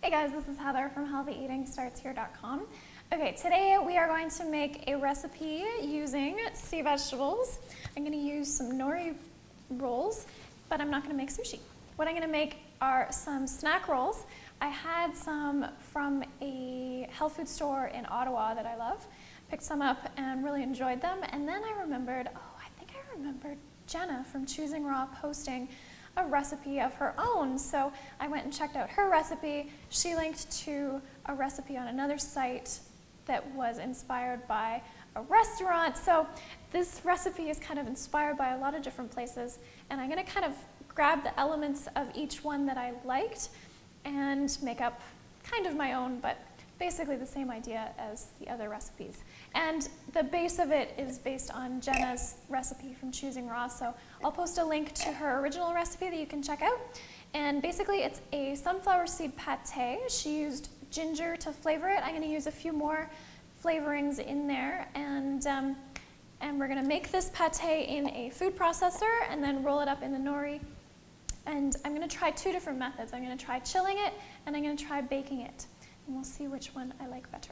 Hey guys, this is Heather from healthyeatingstartshere.com. Okay, today we are going to make a recipe using sea vegetables. I'm going to use some nori rolls, but I'm not going to make sushi. What I'm going to make are some snack rolls. I had some from a health food store in Ottawa that I love. Picked some up and really enjoyed them, and then I remembered, I remembered Jenna from Choosing Raw posting a recipe of her own. So I went and checked out her recipe. She linked to a recipe on another site that was inspired by a restaurant. So this recipe is kind of inspired by a lot of different places, and I'm going to kind of grab the elements of each one that I liked and make up kind of my own, but basically the same idea as the other recipes. And the base of it is based on Jenna's recipe from Choosing Raw, so I'll post a link to her original recipe that you can check out. And basically it's a sunflower seed pate. She used ginger to flavor it. I'm going to use a few more flavorings in there, and we're going to make this pate in a food processor and then roll it up in the nori. And I'm going to try two different methods. I'm going to try chilling it, and I'm going to try baking it. And we'll see which one I like better.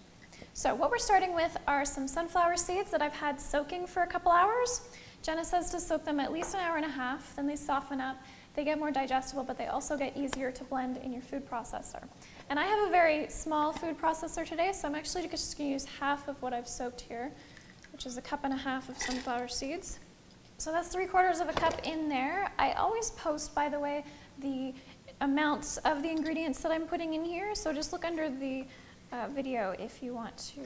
So what we're starting with are some sunflower seeds that I've had soaking for a couple hours. Jenna says to soak them at least an hour and a half, then they soften up, they get more digestible, but they also get easier to blend in your food processor. And I have a very small food processor today, so I'm actually just going to use half of what I've soaked here, which is 1.5 cups of sunflower seeds. So that's 3/4 of a cup in there. I always post, by the way, the amounts of the ingredients that I'm putting in here, so just look under the video if you want to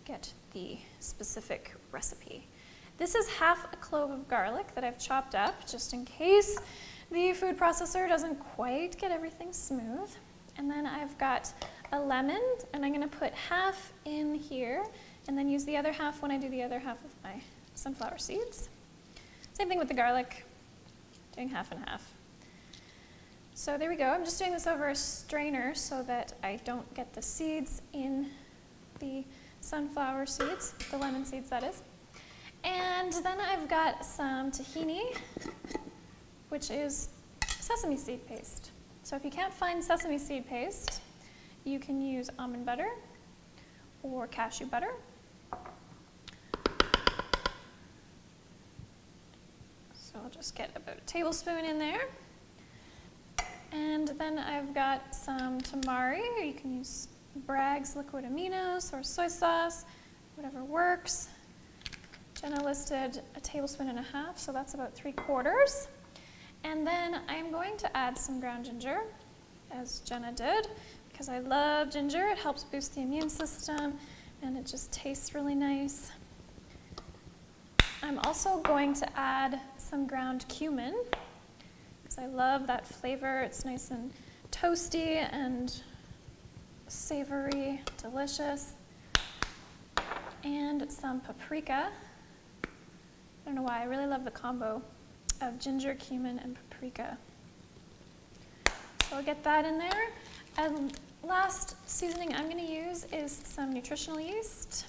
get the specific recipe. This is 1/2 clove of garlic that I've chopped up just in case the food processor doesn't quite get everything smooth. And then I've got a lemon, and I'm going to put half in here and then use the other half when I do the other half of my sunflower seeds. Same thing with the garlic, doing half and half. So there we go. I'm just doing this over a strainer so that I don't get the seeds in the sunflower seeds, the lemon seeds that is. And then I've got some tahini, which is sesame seed paste. So if you can't find sesame seed paste, you can use almond butter or cashew butter. So I'll just get about a tablespoon in there. And then I've got some tamari. You can use Bragg's liquid aminos or soy sauce, whatever works. Jenna listed 1.5 tablespoons, so that's about 3/4. And then I'm going to add some ground ginger, as Jenna did, because I love ginger. It helps boost the immune system, and it just tastes really nice. I'm also going to add some ground cumin, because I love that flavor. It's nice and toasty and savory, delicious. And some paprika. I don't know why, I really love the combo of ginger, cumin, and paprika. So I'll get that in there. And last seasoning I'm going to use is some nutritional yeast.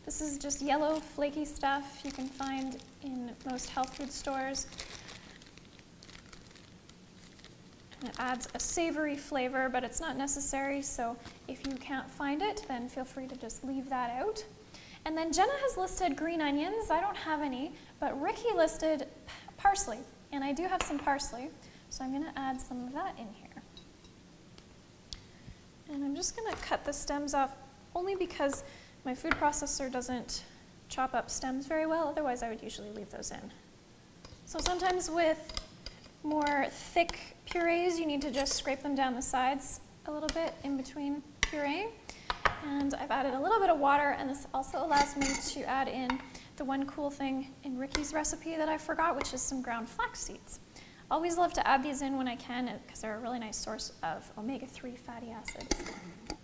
This is just yellow, flaky stuff you can find in most health food stores. And it adds a savory flavor, but it's not necessary, so if you can't find it, then feel free to just leave that out. And then Jenna has listed green onions. I don't have any, but Ricky listed parsley, and I do have some parsley, so I'm going to add some of that in here. And I'm just going to cut the stems off only because my food processor doesn't chop up stems very well, otherwise I would usually leave those in. So sometimes with more thick purees, you need to just scrape them down the sides a little bit in between puree. And I've added a little bit of water, and this also allows me to add in the one cool thing in Ricky's recipe that I forgot, which is some ground flax seeds. Always love to add these in when I can because they're a really nice source of omega-3 fatty acids.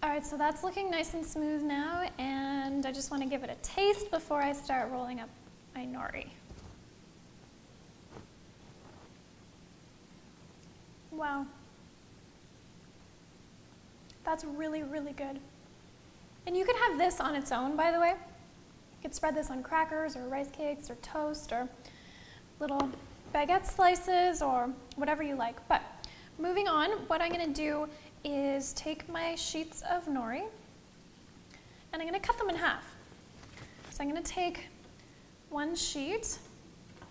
All right, so that's looking nice and smooth now, and I just want to give it a taste before I start rolling up my nori. Wow. That's really, really good. And you could have this on its own, by the way. You could spread this on crackers or rice cakes or toast or little baguette slices or whatever you like. But moving on, what I'm going to do is take my sheets of nori and I'm going to cut them in half. So I'm going to take one sheet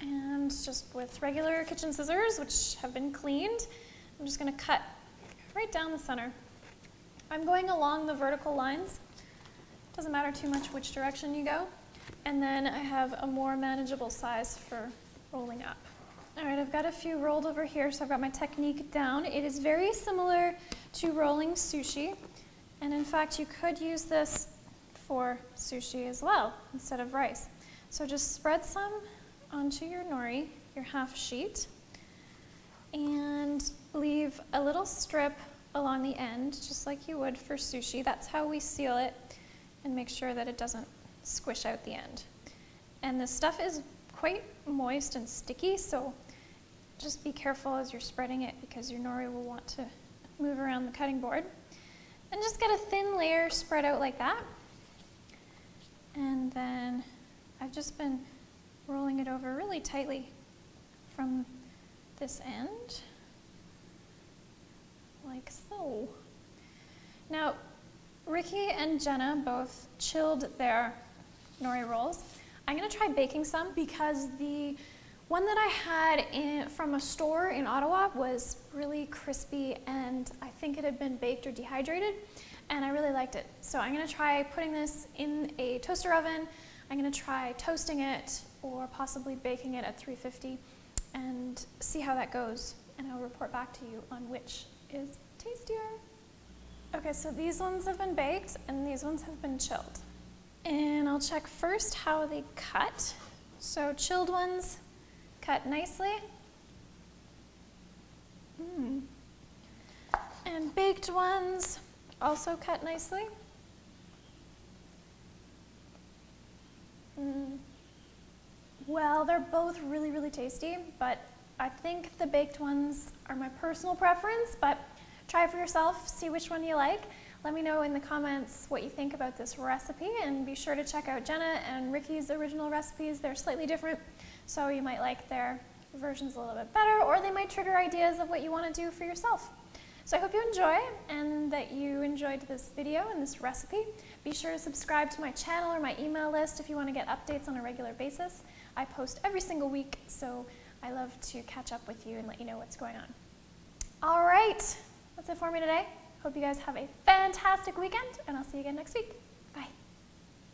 and just with regular kitchen scissors, which have been cleaned, I'm just going to cut right down the center. I'm going along the vertical lines. Doesn't matter too much which direction you go. And then I have a more manageable size for rolling up. All right, I've got a few rolled over here, so I've got my technique down. It is very similar to rolling sushi. And in fact, you could use this for sushi as well, instead of rice. So just spread some onto your nori, your half sheet, and leave a little strip along the end, just like you would for sushi. That's how we seal it and make sure that it doesn't squish out the end. And this stuff is quite moist and sticky, so just be careful as you're spreading it because your nori will want to move around the cutting board. And just get a thin layer spread out like that. And then I've just been rolling it over really tightly from this end, like so. Now, Ricky and Jenna both chilled their nori rolls. I'm going to try baking some because the one that I had from a store in Ottawa was really crispy and I think it had been baked or dehydrated and I really liked it. So I'm going to try putting this in a toaster oven. I'm going to try toasting it or possibly baking it at 350 and see how that goes, and I'll report back to you on which is tastier. Okay, so these ones have been baked and these ones have been chilled. And I'll check first how they cut. So chilled ones cut nicely. And baked ones also cut nicely. Well, they're both really, really tasty, but I think the baked ones are my personal preference, but try it for yourself, see which one you like. Let me know in the comments what you think about this recipe, and be sure to check out Jenna and Ricky's original recipes. They're slightly different, so you might like their versions a little bit better, or they might trigger ideas of what you want to do for yourself. So I hope you enjoy and that you enjoyed this video and this recipe. Be sure to subscribe to my channel or my email list if you want to get updates on a regular basis. I post every single week, so I love to catch up with you and let you know what's going on. All right, that's it for me today. Hope you guys have a fantastic weekend, and I'll see you again next week.